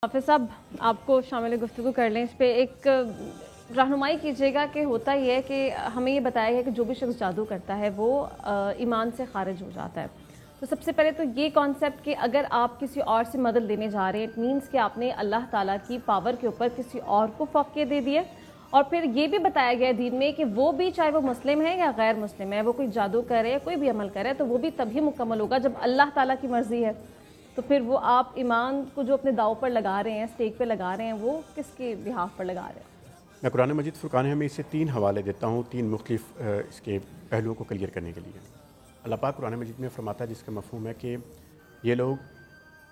हाफिज़ साहब, आपको शामिल गुफ्तगू कर लें, इस पे एक रहनुमाई कीजिएगा कि होता ही है कि हमें ये बताया गया कि जो भी शख्स जादू करता है वो ईमान से खारिज हो जाता है। तो सबसे पहले तो ये कॉन्सेप्ट कि अगर आप किसी और से मदद लेने जा रहे हैं, इट मीन्स कि आपने अल्लाह ताला की पावर के ऊपर किसी और को फ़ौक़ियत दे दी है। और फिर ये भी बताया गया दीन में कि वो भी, चाहे वो मुस्लिम है या गैर मुस्लिम है, वो कोई जादू करे या कोई भी अमल करे, तो वो भी तभी मुकम्मल होगा जब अल्लाह ताला की मर्ज़ी है। तो फिर वो आप ईमान को जो अपने दाव पर लगा रहे हैं, स्टेक पे लगा रहे हैं, वो किसके बिहाफ पर लगा रहे हैं? मैं कुरान मजीद फुरकान में इससे 3 हवाले देता हूँ, 3 मुख्तलिफ इसके पहलुओं को क्लियर करने के लिए। अल्लाह पाक कुरान मजीद में फरमाता है, जिसका मफ़हूम है कि ये लोग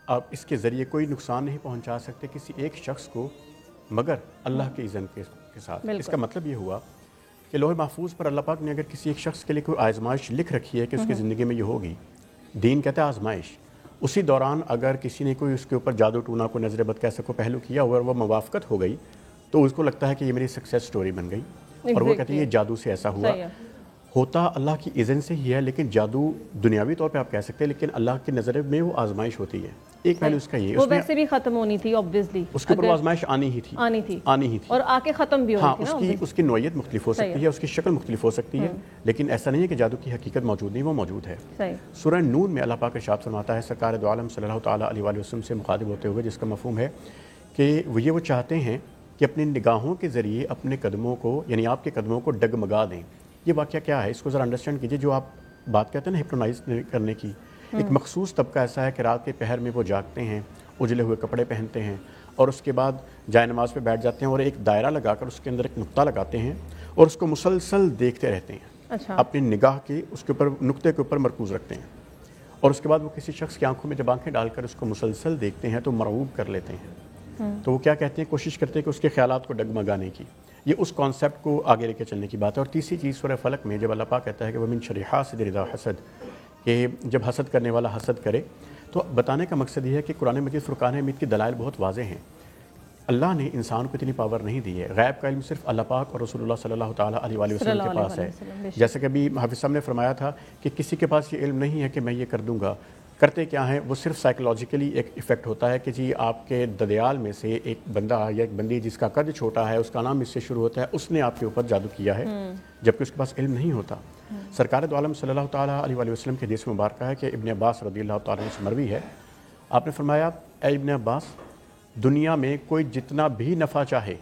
अब इसके ज़रिए कोई नुकसान नहीं पहुँचा सकते किसी एक शख्स को मगर अल्लाह के इज़्ज़न के साथ। इसका मतलब ये हुआ कि लोहे महफूज पर अल्लाह पाक ने अगर किसी एक शख्स के लिए कोई आज़माइश लिख रखी है कि उसकी ज़िंदगी में ये होगी, दीन कहता है आज़माइश, उसी दौरान अगर किसी ने कोई उसके ऊपर जादू टूना को नज़र बद कह सको पहलू किया हुआ और वह मुवाफ़क़त हो गई, तो उसको लगता है कि ये मेरी सक्सेस स्टोरी बन गई और वो कहती है ये जादू से ऐसा हुआ। होता अल्लाह की इज़्ज़न से ही है, लेकिन जादू दुनियावी तौर पे आप कह सकते हैं, लेकिन अल्लाह की नज़र में वो आज़माइश होती है। एक पहलू इसका ये, वो वैसे भी खत्म होनी थी ऑब्वियसली, उसके ऊपर आज़माइश आनी ही थी और आके ख़त्म भी होनी थी ना। उसकी नौयत मुख्तलिफ हो सकती है, उसकी शक्ल मुख्तलिफ हो सकती है, लेकिन ऐसा नहीं है कि जादू की हकीकत मौजूद नहीं, वो मौजूद है। सूरह नून में अल्लाह पाक इरशाद फरमाता है, सरकार दो आलम सल्लल्लाहु तआला अलैहि वसल्लम से मुखातिब होते हुए, जिसका मफ़हूम है कि वो चाहते हैं कि अपनी निगाहों के ज़रिए अपने कदमों को, यानी आपके कदमों को डगमगा दें। ये वाक़या क्या है, इसको ज़रा अंडरस्टैंड कीजिए। जो आप बात कहते हैं ना हिप्नोटाइज करने की, एक मखसूस तबका ऐसा है कि रात के पहर में वो जागते हैं, उजले हुए कपड़े पहनते हैं और उसके बाद जाए नमाज पे बैठ जाते हैं और एक दायरा लगाकर उसके अंदर एक नुक्ता लगाते हैं और उसको मुसलसल देखते रहते हैं। अच्छा। अपनी निगाह के उसके ऊपर नुक्ते के ऊपर मरकूज़ रखते हैं और उसके बाद वो किसी शख्स की आंखों में जब आंखें डालकर उसको मुसलसल देखते हैं तो मरऊब कर लेते हैं। तो वो क्या कहते हैं, कोशिश करते हैं कि उसके ख्यालात को डगमगाने की। ये उस कॉन्सेप्ट को आगे लेके चलने की बात है। और तीसरी चीज़ सूरह फलक में जब अल्लाह पाक कहता है कि वमिन शर्रि हासिदिन इज़ा हसद, कि जब हसद करने वाला हसद करे, तो बताने का मकसद ये है कि कुरान मजीद फुरकान हमीद की दलाइल बहुत वाज़ेह हैं। अल्लाह ने इंसान को इतनी पावर नहीं दी है। गैब का इल्म सिर्फ अल्लाह पाक और रसूलुल्लाह सल्लल्लाहु तआला अलैहि वसल्लम के पास है। जैसे कि अभी हाफिज़ साहब ने फरमाया था कि किसी के पास ये इल्म नहीं है कि मैं ये कर दूँगा। करते क्या हैं वो, सिर्फ साइकोलॉजिकली एक इफ़ेक्ट होता है कि जी आपके ददयाल में से एक बंदा या एक बंदी जिसका कद छोटा है, उसका नाम इससे शुरू होता है, उसने आपके ऊपर जादू किया है, जबकि उसके पास इल्म नहीं होता। सरकार दो आलम सल्लल्लाहु तआला अलैहि वसल्लम के हदीस मुबारक है कि इब्न अब्बास रज़ियल्लाहु तआला अन्हु से मरवी है, आपने फरमाया, ए इब्न अब्बास, दुनिया में कोई जितना भी नफ़ा चाहे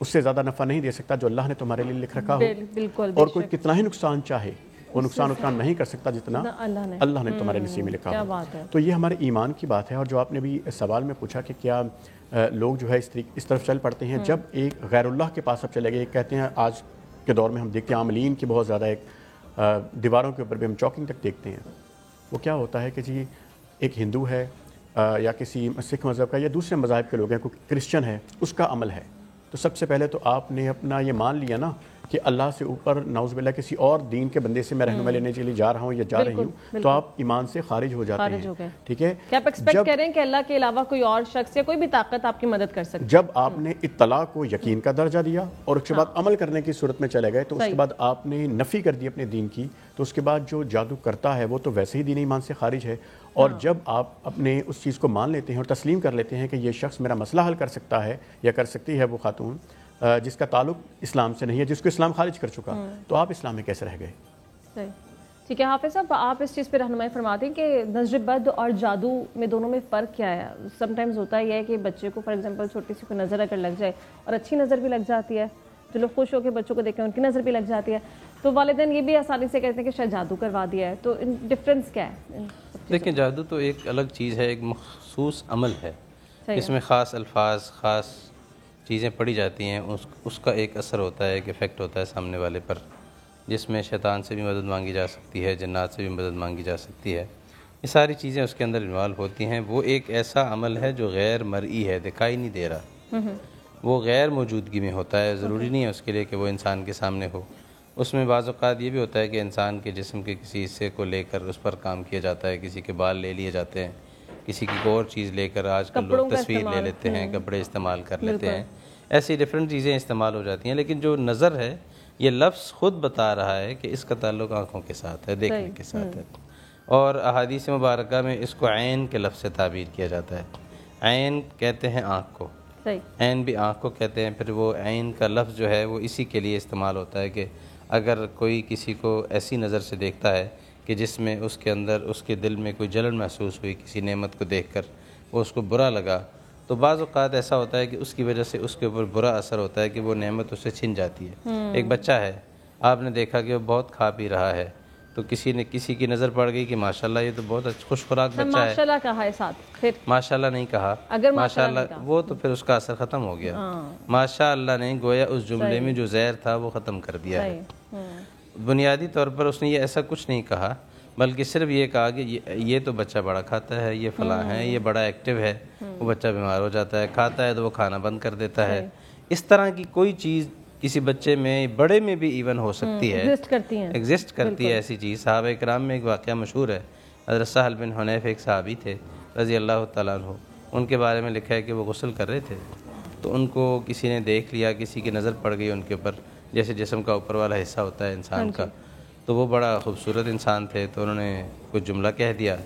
उससे ज़्यादा नफ़ा नहीं दे सकता जो अल्लाह ने तुम्हारे लिए लिख रखा हो, और कोई कितना ही नुकसान चाहे वो नुकसान उतना नहीं कर सकता जितना अल्लाह ने तुम्हारे नसीब में लिखा हो। तो ये हमारे ईमान की बात है। और जो आपने भी सवाल में पूछा कि क्या लोग जो है इस तरफ चल पड़ते हैं, जब एक गैरुल्लाह के पास अब चले गए, कहते हैं आज के दौर में हम देखते हैं आमलीन की बहुत ज़्यादा, एक दीवारों के ऊपर भी हम चौकिंग तक देखते हैं। वो क्या होता है कि जी एक हिंदू है या किसी सिख मज़हब का या दूसरे मज़ाहब के लोग हैं, कोई क्रिश्चन है, उसका अमल है, तो सबसे पहले तो आपने अपना ये मान लिया ना कि अल्लाह से ऊपर नाउज़ुबिल्लाह किसी और दीन के बंदे से मैं रहनुमाई लेने के लिए जा रहा हूँ या जा रही हूँ, तो आप ईमान से खारिज हो जाते हैं। ठीक है, क्या आप एक्सपेक्ट करें कि अल्लाह के अलावा कोई और शख्स या कोई भी ताकत आपकी मदद कर सकती है? जब आपने इत्तला को यकीन का दर्जा दिया और उसके बाद अमल करने की सूरत में चले गए, तो उसके बाद आपने नफ़ी कर दी अपने दीन की, तो उसके बाद जो जादू करता है वो तो वैसे ही दीन ईमान से खारिज है। और जब आप अपने उस चीज़ को मान लेते हैं और तस्लीम कर लेते हैं कि ये शख्स मेरा मसला हल कर सकता है या कर सकती है, वो खातून जिसका ताल्लुक इस्लाम से नहीं है, जिसको इस्लाम खारिज कर चुका, तो आप इस्लाम में कैसे रह गए? ठीक है हाफिज़ साहब, आप इस चीज़ पे रहनुमाई फरमाते हैं कि नज़र बद और जादू में दोनों में फ़र्क क्या है? समटाइम्स होता ही है कि बच्चे को फॉर एग्जांपल छोटी सी कोई नज़र अगर लग जाए, और अच्छी नज़र भी लग जाती है, जो लोग खुश होकर बच्चों को देखें उनकी नज़र भी लग जाती है, तो वालिदैन ये भी आसानी से कहते हैं कि शायद जादू करवा दिया है। तो डिफरेंस क्या है? देखिए, जादू तो एक अलग चीज़ है, एक मखसूस अमल है, इसमें ख़ास अल्फाज, ख़ास चीज़ें पढ़ी जाती हैं, उसका एक असर होता है, एक इफ़ेक्ट होता है सामने वाले पर, जिसमें शैतान से भी मदद मांगी जा सकती है, जन्नात से भी मदद मांगी जा सकती है। ये सारी चीज़ें उसके अंदर इन्वॉल्व होती हैं। वो एक ऐसा अमल है जो गैर मरई है, दिखाई नहीं दे रहा, वो गैर मौजूदगी में होता है। ज़रूरी नहीं है उसके लिए कि वो इंसान के सामने हो। उसमें बाज़ औक़ात ये भी होता है कि इंसान के जिस्म के किसी हिस्से को लेकर उस पर काम किया जाता है, किसी के बाल ले लिए जाते हैं, किसी की और चीज़ लेकर आजकल लोग तस्वीर ले लेते हैं, कपड़े इस्तेमाल कर लेते हैं, ऐसी डिफरेंट चीज़ें इस्तेमाल हो जाती हैं। लेकिन जो नज़र है, ये लफ्ज़ ख़ुद बता रहा है कि इसका ताल्लुक़ आँखों के साथ है, देखने के साथ है। और अहादीस मुबारका में इसको ऐन के लफ्ज़ से ताबीर किया जाता है। عین کہتے ہیں آنکھ کو، صحیح، عین بھی آنکھ کو کہتے ہیں. پھر وہ عین کا لفظ جو ہے وہ اسی کے لیے استعمال ہوتا ہے کہ اگر کوئی کسی کو ایسی نظر سے دیکھتا ہے کہ جس میں اس کے اندر اس کے دل میں کوئی جلن محسوس ہوئی کسی نعمت کو دیکھ کر، وہ اس کو برا لگا، تو بعض اوقات ایسا ہوتا ہے کہ اس کی وجہ سے اس کے اوپر برا اثر ہوتا ہے کہ وہ نعمت اسے چھن جاتی ہے. ایک بچہ ہے، آپ نے دیکھا کہ وہ بہت کھا پی رہا ہے، تو کسی کی نظر پڑ گئی کہ ماشاءاللہ یہ تو بہت خوش خوراک بچہ ہے، ماشاءاللہ کہا ہے ساتھ، پھر ماشاءاللہ نہیں کہا، اگر ماشاءاللہ وہ تو پھر اس کا اثر ختم ہو گیا. ماشاءاللہ نہیں گویا اس جملے میں جو زہر تھا وہ ختم کر دیا ہے. بنیادی طور پر اس نے یہ ایسا کچھ نہیں کہا، بلکہ صرف یہ کہا کہ یہ تو بچہ بڑا کھاتا ہے، یہ فلاں ہے، یہ بڑا ایکٹیو ہے. وہ بچہ بیمار ہو جاتا ہے، کھاتا ہے تو وہ کھانا بند کر دیتا ہے. اس طرح کی کوئی چیز کسی بچے میں، بڑے میں بھی ایون ہو سکتی ہے، ایگزسٹ کرتی ہے ایسی چیز. صحابہ کرام میں ایک واقعہ مشہور ہے، حضرت سہل بن حنیف ایک صحابی تھے رضی اللہ تعالیٰ عنہ. ان کے بارے میں لکھا ہے کہ وہ غسل کر رہے تھے تو ان کو کسی نے دیکھ لیا، کسی کی نظر پڑ گئی ان کے اوپر، جیسے جسم کا اوپر والا حصہ ہوتا ہے انسان کا. تو وہ بڑا خوبصورت انسان تھے، تو انہوں نے کچھ جملہ کہہ دیا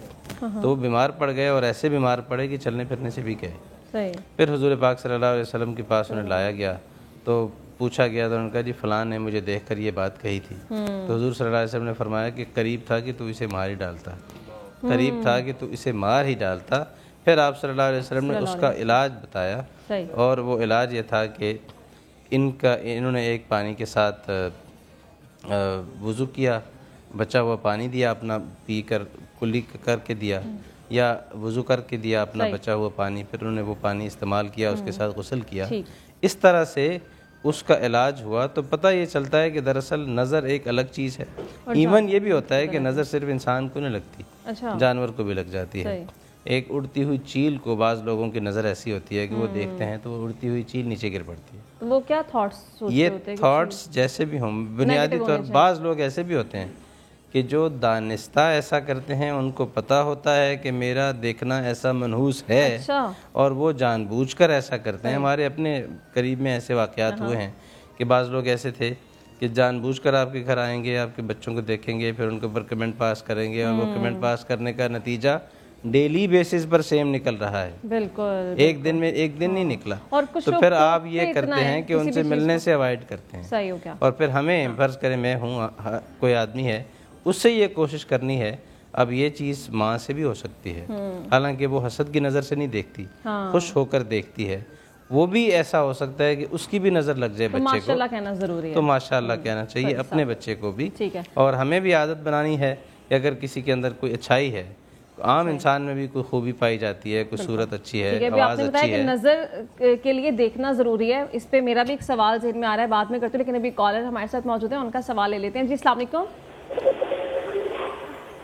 تو وہ بیمار پڑ گئے، اور ایسے بیمار پڑے کہ چلنے پھرنے سے بھی گئے. پھر حضور پاک صلی اللہ علیہ وسلم کے پاس انہیں لایا گیا تو پوچھا گیا، تو انہوں نے کہا جی فلاں نے مجھے دیکھ کر یہ بات کہی تھی. تو حضور صلی اللہ علیہ وسلم نے فرمایا کہ قریب تھا کہ تو اسے مار ہی ڈالتا، قریب تھا کہ تو اسے مار ہی ڈالتا. پھر آپ صلی اللہ علیہ وسلم نے اس کا علاج بتایا، اور وہ علاج یہ تھا کہ انہوں نے ایک پانی کے ساتھ وضو کیا، بچا ہوا پانی دیا اپنا، پی کر کلی کر کے دیا، یا وضو کر کے دیا اپنا بچا ہوا پانی، پھر انہوں نے وہ پانی استعمال کیا، اس کے ساتھ غسل کیا. اس طرح سے اس کا علاج ہوا. تو پتہ یہ چلتا ہے کہ دراصل نظر ایک الگ چیز ہے. ایون یہ بھی ہوتا ہے کہ نظر صرف انسان کو نہیں لگتی، جانور کو بھی لگ جاتی ہے. ایک اڑتی ہوئی چیل کو بعض لوگوں کی نظر ایسی ہوتی ہے کہ وہ دیکھتے ہیں تو وہ اڑتی ہوئی چیل نیچے گر پڑتی ہے. تو وہ کیا تھاٹس یہ تھاٹس جیسے بھی ہوں، بنیادی طور بعض لوگ ایسے بھی ہوتے ہیں کہ جو دانستہ ایسا کرتے ہیں، ان کو پتہ ہوتا ہے کہ میرا دیکھنا ایسا منحوس ہے، اور وہ جان بوجھ کر ایسا کرتے ہیں. ہمارے اپنے قریب میں ایسے واقعات ہوئے ہیں کہ بعض لوگ ایسے تھے کہ جان بوجھ کر آپ کے گھر آئیں گے، آپ کے بچوں کو دیکھیں گے، پھر ان کے اوپر کمنٹ پاس کریں گے، اور وہ کمنٹ پاس کرنے کا نتیجہ ڈیلی بیسس پر سیم نکل رہا ہے. بالکل، ایک دن نہیں نکلا. تو پھر آپ یہ کرتے ہیں کہ ان سے ملنے سے اوائڈ کرتے ہیں. اور پھر ہمیں فرض کریں میں ہوں، کوئی آدمی ہے، اس سے یہ کوشش کرنی ہے. اب یہ چیز ماں سے بھی ہو سکتی ہے، حالانکہ وہ حسد کی نظر سے نہیں دیکھتی، خوش ہو کر دیکھتی ہے. وہ بھی ایسا ہو سکتا ہے کہ اس کی بھی نظر لگ جائے بچے کو، ماشاءاللہ کہنا ضروری ہے. تو ماشاءاللہ کہنا چاہیے اپنے بچے کو بھی. اور ہمیں بھی عادت بنانی ہے کہ اگر کسی کے اندر کوئی اچھائی ہے، عام انسان میں بھی کوئی خوبی پائی جاتی ہے، کوئی صورت اچھی ہے، آواز اچھی ہے. نظر کے لیے دیکھنا ضروری ہے. اس پہ میرا بھی ایک سوال ذہن میں آ رہا ہے، بعد میں کرتے ہیں، لیکن ابھی کالر ہمارے ساتھ موجود ہیں، ان کا سوال لے لیتے ہیں. جی السلام علیکم.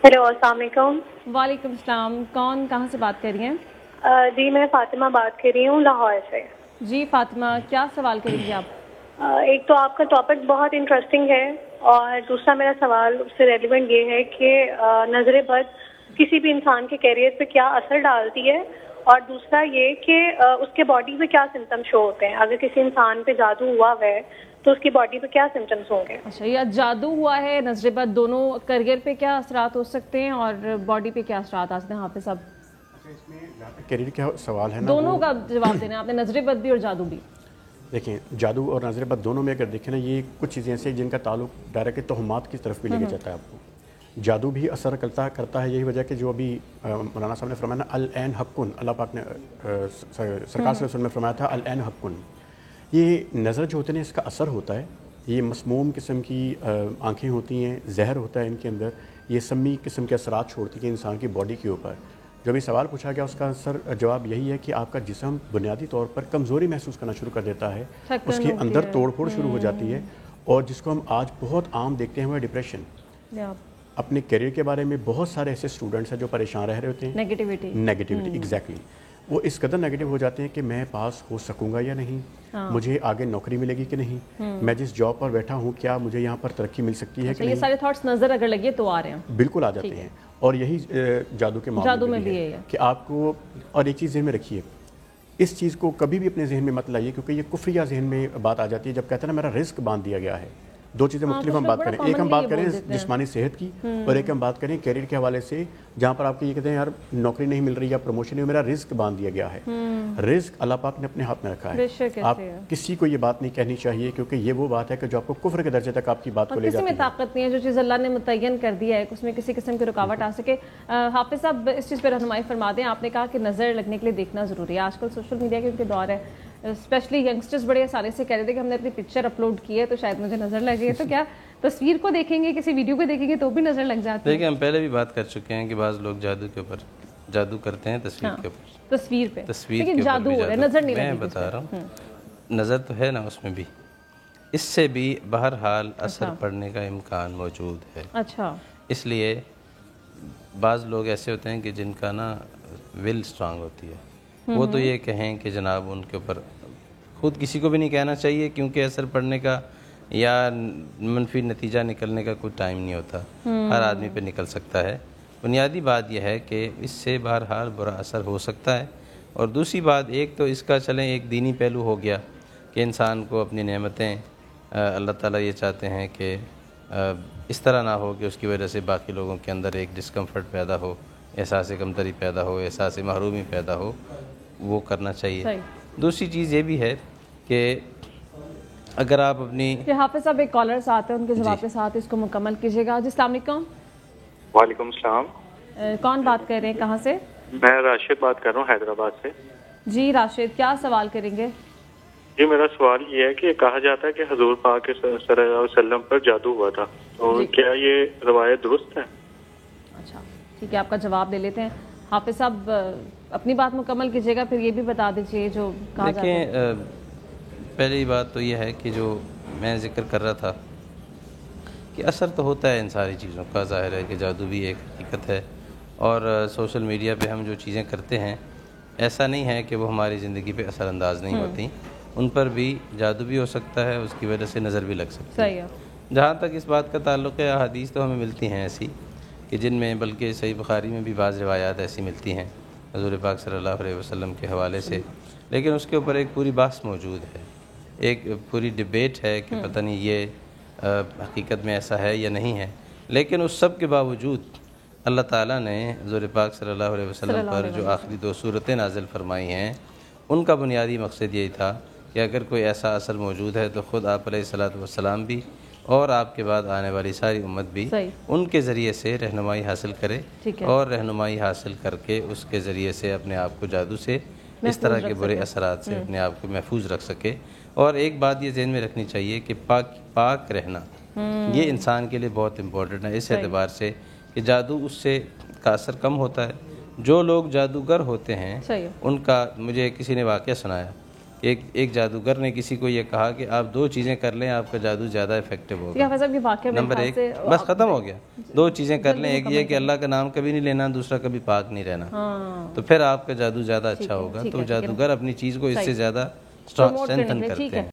ہیلو، السلام علیکم. وعلیکم السلام. کون کہاں سے بات کر رہی ہیں؟ جی میں فاطمہ بات کر رہی ہوں لاہور سے. جی فاطمہ، کیا سوال کریں گی آپ؟ ایک تو آپ کا ٹاپک بہت انٹرسٹنگ ہے، اور دوسرا میرا سوال اس سے ریلیونٹ یہ ہے کہ نظر بد کسی بھی انسان کے کیریئر پہ کیا اثر ڈالتی ہے، اور دوسرا یہ کہ اس کے باڈی پہ کیا سمٹم شو ہوتے ہیں. اگر کسی انسان پہ جادو ہوا ہے تو اس کی باڈی پہ کیا سمٹمز ہوں گے؟ اچھا، یا جادو ہوا ہے، نظر بد، دونوں کیریئر پہ کیا اثرات ہو سکتے ہیں اور باڈی پہ کیا اثرات آ سکتے ہیں؟ حافظ صاحب اس میں کیریئر کا سوال ہے نا، دونوں کا جواب دینا آپ نے، نظر بد بھی اور جادو بھی. دیکھیں، جادو اور نظر بد دونوں میں اگر دیکھیں نا، یہ کچھ چیزیں ایسے جن کا تعلق ڈائریکٹ توہمات کی طرف بھی لے کے جاتا ہے. آپ کو جادو بھی اثر کرتا ہے. یہی وجہ کہ جو ابھی مولانا صاحب نے فرمایا نا، العین حقن، اللہ پاک نے سرکار صلی اللہ علیہ وسلم نے فرمایا تھا العین حقن. یہ نظر جو ہوتے ہیں اس کا اثر ہوتا ہے. یہ مسموم قسم کی آنکھیں ہوتی ہیں، زہر ہوتا ہے ان کے اندر، یہ سمی قسم کے اثرات چھوڑتی ہیں انسان کی باڈی کے اوپر. جو بھی سوال پوچھا گیا اس کا جواب یہی ہے کہ آپ کا جسم بنیادی طور پر کمزوری محسوس کرنا شروع کر دیتا ہے، اس کے اندر توڑ پھوڑ شروع ہو جاتی ہے. اور جس کو ہم آج بہت عام دیکھتے ہیں وہ ڈپریشن. اپنے کیریئر کے بارے میں بہت سارے ایسے اسٹوڈنٹس ہیں جو پریشان رہ رہے ہوتے ہیں، نیگیٹیوٹی ایگزیکٹلی. وہ اس قدر نیگیٹو ہو جاتے ہیں کہ میں پاس ہو سکوں گا یا نہیں، مجھے آگے نوکری ملے گی کہ نہیں، میں جس جاب پر بیٹھا ہوں کیا مجھے یہاں پر ترقی مل سکتی ہے کہ نہیں. یہ سارے تھاٹس نظر اگر لگے تو آ رہے ہیں، بالکل آ جاتے ہیں. اور یہی جادو کے معاملے میں بھی ہے کہ آپ کو، اور ایک چیز ذہن میں رکھیے، اس چیز کو کبھی بھی اپنے ذہن میں مت لائیے، کیونکہ یہ کفریہ ذہن میں بات آ جاتی ہے. جب کہتے ہیں نا میرا رزق باندھ دیا گیا ہے، दो चीज़ें मुख्तलिफ हम बात करें, एक हम बात करें जिस्मानी सेहत की और एक हम बात करें कैरियर के हवाले से, जहाँ पर आपको ये कहते हैं यार नौकरी नहीं मिल रही या प्रमोशन नहीं, मेरा रिस्क बांध दिया गया है। रिस्क अल्लाह पाक ने अपने हाथ में रखा है, आप किसी को ये बात नहीं कहनी चाहिए, क्योंकि ये वो बात है कि जो आपको कुफ्र के दर्जे तक आपकी बात को ले जाती है। किसी में ताकत नहीं है, जो चीज़ अल्लाह ने मुतय्यन कर दिया है उसमें किसी किस्म की रुकावट आ सके। हाफिज़ साहब इस चीज़ पर रहनुमाई फरमा दें, आपने कहा कि नज़र लगने के लिए देखना ज़रूरी है। आजकल सोशल मीडिया के उनके दौर है, स्पेशली यंगस्टर्स बड़े आसानी से कह रहे थे कि हमने अपनी पिक्चर अपलोड की है तो शायद मुझे नज़र लगे, तो क्या तस्वीर को देखेंगे, किसी वीडियो को देखेंगे तो भी नज़र लग जाती है? देखिए, हम पहले भी बात कर चुके हैं कि बाज़ लोग जादू के ऊपर जादू करते हैं, तस्वीर के ऊपर, तस्वीर पे जादू है, नज़र नहीं, मैं बता रहा हूँ नज़र तो है ना उसमें भी, इससे भी बहरहाल असर पड़ने का इम्कान मौजूद है। अच्छा, इसलिए बाज़ लोग ऐसे होते हैं कि जिनका ना विल स्ट्रांग होती है, वो तो ये कहें कि जनाब उनके ऊपर खुद किसी को भी नहीं कहना चाहिए, क्योंकि असर पड़ने का या मनफी नतीजा निकलने का कोई टाइम नहीं होता, हर आदमी पे निकल सकता है। बुनियादी बात यह है कि इससे बहरहाल बुरा असर हो सकता है, और दूसरी बात एक तो इसका चलें एक दीनी पहलू हो गया कि इंसान को अपनी नेमतें अल्लाह ताला ये चाहते हैं कि इस तरह ना हो कि उसकी वजह से बाकी लोगों के अंदर एक डिस्कम्फर्ट पैदा हो, एहसास कमतरी पैदा हो, एहसास महरूमी पैदा हो, वो करना चाहिए। दूसरी चीज़ ये भी है कि अगर आप अपनी हाफिज़ साहब एक कॉलर साथ है, उनके जवाब के साथ इसको मुकम्मल कीजिएगा। जी अस्सलाम वालेकुम। वालेकुम सलाम। कौन बात कर रहे हैं, कहाँ से? मैं राशिद बात कर रहा हूँ हैदराबाद से। जी राशिद, क्या सवाल करेंगे? जी मेरा सवाल ये है कि कहा जाता है कि हुजूर पाक सल्लल्लाहु अलैहि वसल्लम पर जादू हुआ था, तो क्या ये रवायत दुरुस्त है? अच्छा ठीक है, आपका जवाब ले लेते हैं। हाफिज़ साहब अपनी बात मुकम्मल कीजिएगा, फिर ये भी बता दीजिए जो कहा जाता है। देखिए, पहली बात तो ये है कि जो मैं जिक्र कर रहा था कि असर तो होता है इन सारी चीज़ों का, ज़ाहिर है कि जादू भी एक हकीकत है, और सोशल मीडिया पे हम जो चीज़ें करते हैं ऐसा नहीं है कि वो हमारी ज़िंदगी पे असरअंदाज नहीं होती, उन पर भी जादू भी हो सकता है, उसकी वजह से नज़र भी लग सकती है। जहाँ तक इस बात का ताल्लुक़ है, हदीस तो हमें मिलती हैं ऐसी कि जिनमें, बल्कि सही बुखारी में भी बाज़ रिवायात ऐसी मिलती हैं हुज़ूर पाक सल्लल्लाहु अलैहि वसल्लम के हवाले से, लेकिन उसके ऊपर एक पूरी बहस मौजूद है, एक पूरी डिबेट है कि पता नहीं ये हकीकत में ऐसा है या नहीं है। लेकिन उस सब के बावजूद अल्लाह ताला ने हुज़ूर पाक सल्लल्लाहु अलैहि वसल्लम पर जो आखिरी 2 सूरतें नाज़िल फरमाई हैं, उनका बुनियादी मकसद यही था कि अगर कोई ऐसा असर मौजूद है तो ख़ुद आप अलैहिस्सलातु वस्सलाम भी और आपके बाद आने वाली सारी उम्मत भी उनके ज़रिए से रहनुमाई हासिल करे, और रहनुमाई हासिल करके उसके ज़रिए से अपने आप को जादू से, इस तरह के बुरे असरात से अपने आप को महफूज रख सके। और एक बात ये ज़हन में रखनी चाहिए कि पाक रहना ये इंसान के लिए बहुत इम्पोर्टेंट है, इस एतबार से कि जादू उससे का असर कम होता है। जो लोग जादूगर होते हैं उनका, मुझे किसी ने वाक़या सुनाया, एक जादूगर ने किसी को ये कहा कि आप 2 चीज़ें कर लें, आपका जादू ज़्यादा इफेक्टिव होगा। नंबर 1 बस ख़त्म हो गया, 2 चीज़ें कर लें, एक ये कि अल्लाह का नाम कभी नहीं लेना, दूसरा कभी पाक नहीं रहना, तो फिर आपका जादू ज़्यादा अच्छा होगा। तो जादूगर अपनी चीज़ को इससे ज़्यादा स्ट्रेंथन करते हैं।